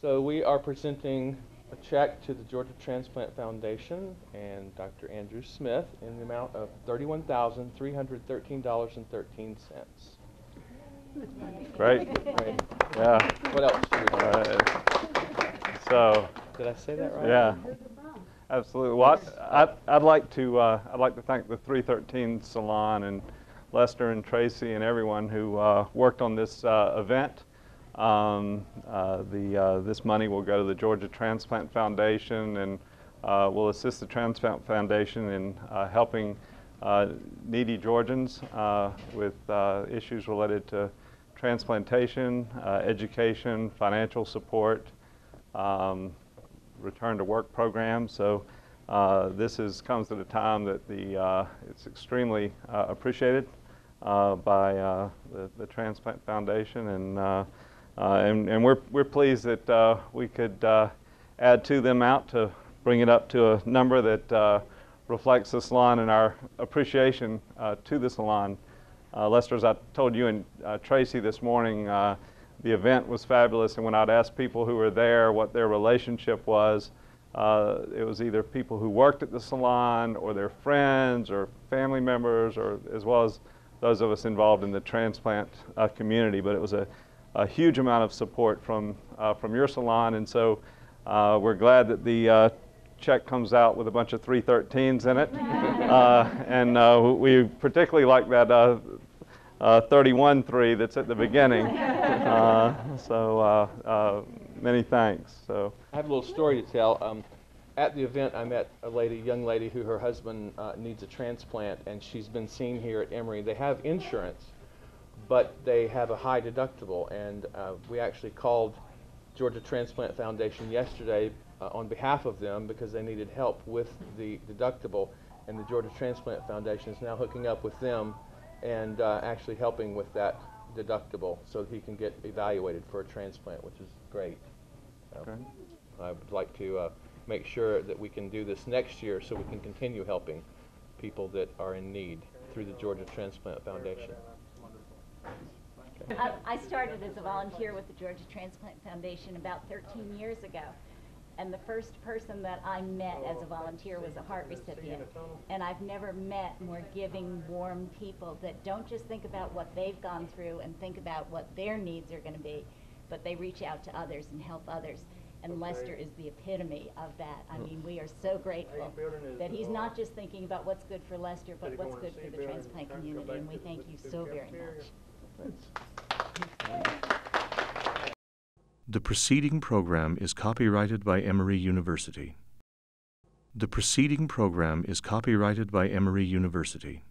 So we are presenting a check to the Georgia Transplant Foundation and Dr. Andrew Smith in the amount of $31,313.13. Great. Great. Yeah. What else do we have? So. Did I say that right? Yeah. Absolutely. Well, I'd like to thank the 313 Salon and Lester and Tracy and everyone who worked on this event. This money will go to the Georgia Transplant Foundation and will assist the Transplant Foundation in helping needy Georgians with issues related to transplantation, education, financial support, return to work programs. So this comes at a time that it's extremely appreciated by the Transplant Foundation, and we're pleased that we could add to the amount to bring it up to a number that reflects the salon and our appreciation to the salon. Lester, as I told you and Tracy this morning, the event was fabulous, and when I'd ask people who were there what their relationship was, it was either people who worked at the salon or their friends or family members, or as well as those of us involved in the transplant community. But it was a huge amount of support from your salon, and so we're glad that the check comes out with a bunch of 313s in it, and we particularly like that 31-3 that's at the beginning. Many thanks. So I have a little story to tell. At the event, I met a young lady who her husband needs a transplant, and she's been seen here at Emory. They have insurance, but they have a high deductible, and we actually called Georgia Transplant Foundation yesterday on behalf of them because they needed help with the deductible, and the Georgia Transplant Foundation is now hooking up with them and actually helping with that deductible so that he can get evaluated for a transplant, which is great. okay. I would like to make sure that we can do this next year so we can continue helping people that are in need through the Georgia Transplant Foundation. I started as a volunteer with the Georgia Transplant Foundation about 13 years ago. And the first person that I met as a volunteer was a heart recipient. And I've never met more giving, warm people that don't just think about what they've gone through and think about what their needs are going to be, but they reach out to others and help others. And Lester is the epitome of that. I mean, we are so grateful that he's not just thinking about what's good for Lester, but what's good for the transplant community. And we thank you so very much. The preceding program is copyrighted by Emory University. The preceding program is copyrighted by Emory University.